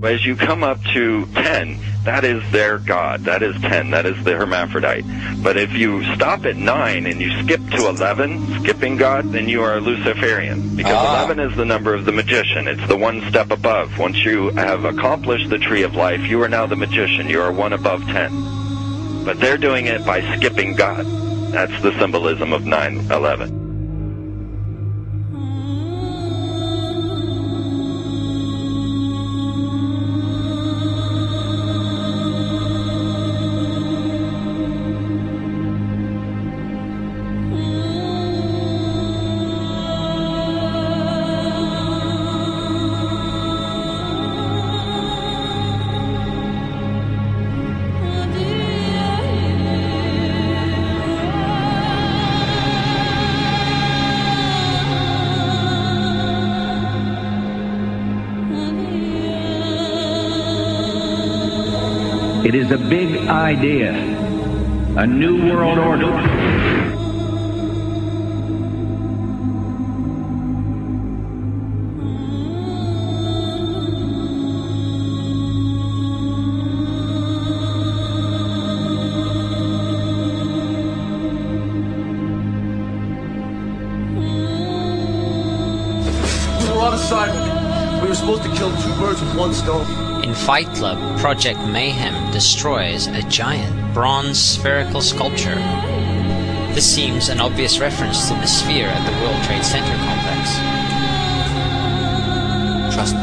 As you come up to 10, that is their god. That is 10. That is the hermaphrodite. But if you stop at 9 and you skip to 11, skipping god, then you are Luciferian. Because 11 is the number of the magician. It's the one step above. Once you have accomplished the tree of life, you are now the magician. You are one above 10. But they're doing it by skipping god. That's the symbolism of 9/11. It is a big idea, a new world order. We were on assignment. We were supposed to kill 2 birds with 1 stone. In Fight Club, Project Mayhem destroys a giant bronze spherical sculpture. This seems an obvious reference to the sphere at the World Trade Center complex. Trust me,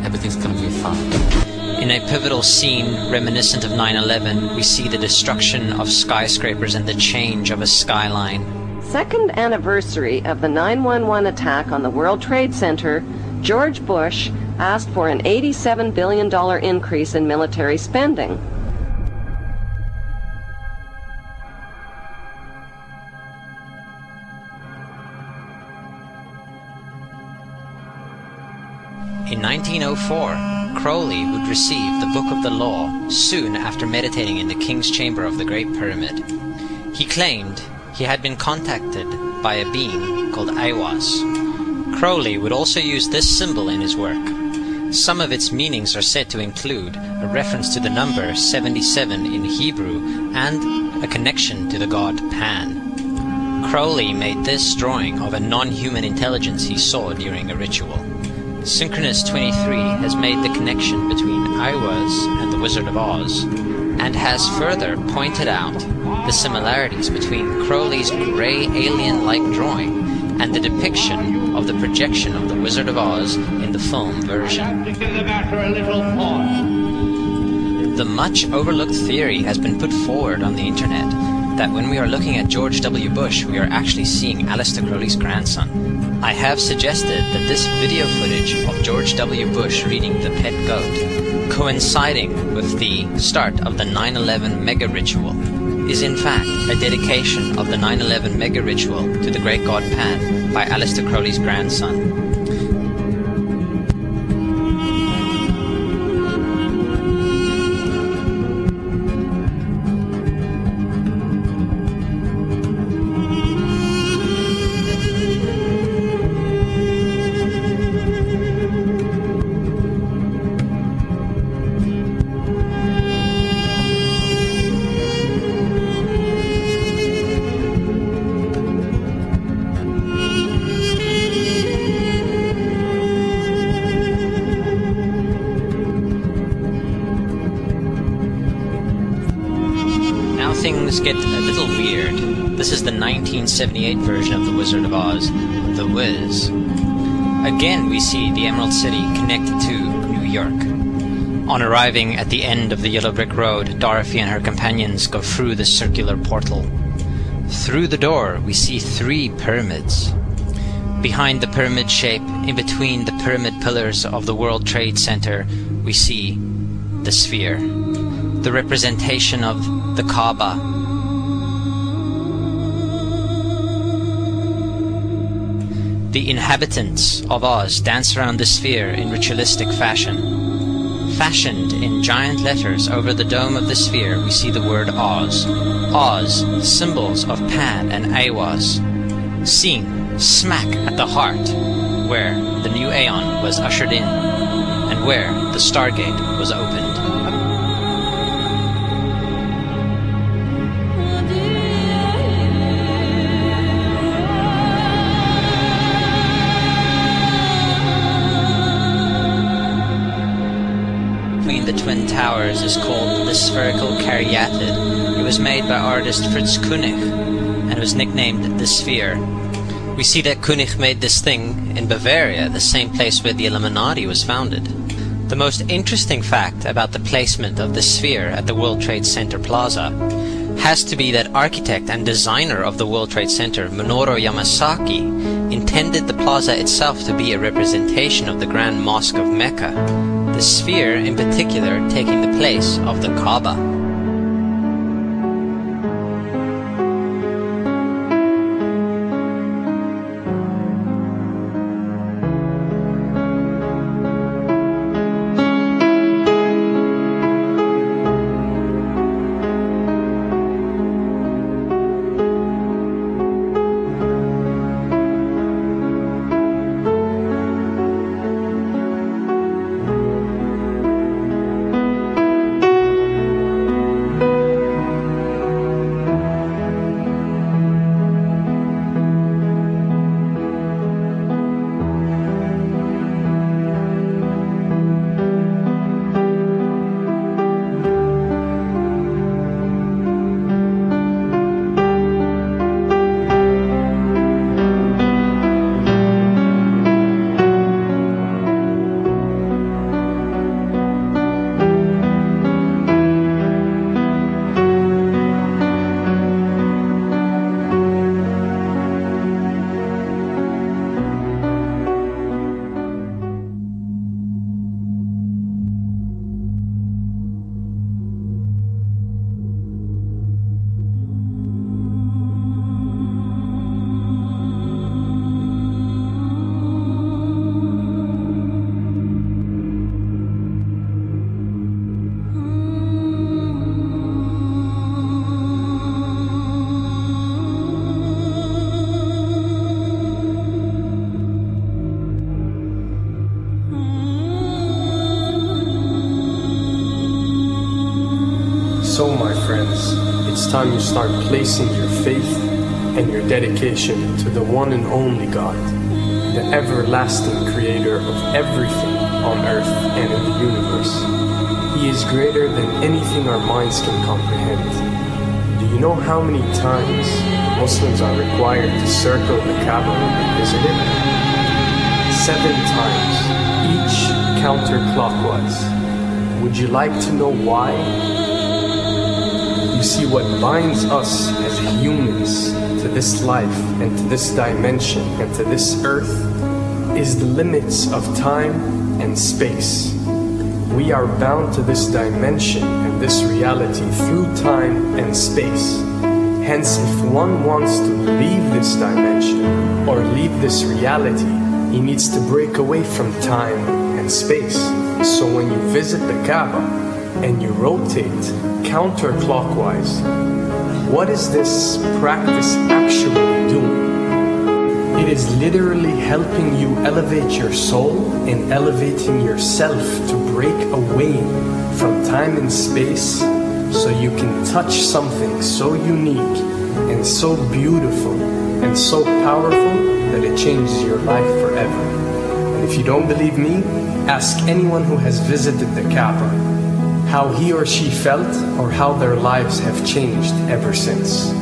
everything's gonna be fine. In a pivotal scene reminiscent of 9/11, we see the destruction of skyscrapers and the change of a skyline. Second anniversary of the 9/11 attack on the World Trade Center, George Bush asked for an $87 billion increase in military spending. In 1904, Crowley would receive the Book of the Law soon after meditating in the King's Chamber of the Great Pyramid. He claimed he had been contacted by a being called Aiwass. Crowley would also use this symbol in his work. Some of its meanings are said to include a reference to the number 77 in Hebrew and a connection to the god Pan. Crowley made this drawing of a non-human intelligence he saw during a ritual. Synchronous 23 has made the connection between Aiwass and the Wizard of Oz, and has further pointed out the similarities between Crowley's grey alien-like drawing and the depiction of the projection of the Wizard of Oz in the film version. The much overlooked theory has been put forward on the internet that when we are looking at George W. Bush, we are actually seeing Aleister Crowley's grandson. I have suggested that this video footage of George W. Bush reading The Pet Goat, coinciding with the start of the 9/11 mega ritual, is in fact a dedication of the 9/11 mega ritual to the great god Pan by Aleister Crowley's grandson. Things get a little weird. This is the 1978 version of The Wizard of Oz, The Wiz. Again we see the Emerald City connected to New York. On arriving at the end of the Yellow Brick Road, Dorothy and her companions go through the circular portal. Through the door we see 3 pyramids. Behind the pyramid shape, in between the pyramid pillars of the World Trade Center, we see the sphere, the representation of the Kaaba. The inhabitants of Oz dance around the sphere in ritualistic fashion. Fashioned in giant letters over the dome of the sphere, we see the word Oz. Oz, symbols of Pan and Aiwass, seen smack at the heart where the new Aeon was ushered in. An and where the Stargate was opened. Between the Twin Towers is called the spherical caryatid. It was made by artist Fritz Koenig and was nicknamed the Sphere. We see that Koenig made this thing in Bavaria, the same place where the Illuminati was founded. The most interesting fact about the placement of the Sphere at the World Trade Center Plaza has to be that architect and designer of the World Trade Center, Minoru Yamasaki, intended the plaza itself to be a representation of the Grand Mosque of Mecca, the Sphere in particular taking the place of the Kaaba. So, my friends, it's time you start placing your faith and your dedication to the one and only God, the everlasting creator of everything on earth and in the universe. He is greater than anything our minds can comprehend. Do you know how many times Muslims are required to circle the Kaaba when they visit it? 7 times, each counterclockwise. Would you like to know why? You see, what binds us as humans to this life and to this dimension and to this earth is the limits of time and space. We are bound to this dimension and this reality through time and space. Hence, if one wants to leave this dimension or leave this reality, he needs to break away from time and space. So when you visit the Kaaba and you rotate counterclockwise, what is this practice actually doing? It is literally helping you elevate your soul and elevating yourself to break away from time and space so you can touch something so unique and so beautiful and so powerful that it changes your life forever. And if you don't believe me, ask anyone who has visited the Kaaba how he or she felt or how their lives have changed ever since.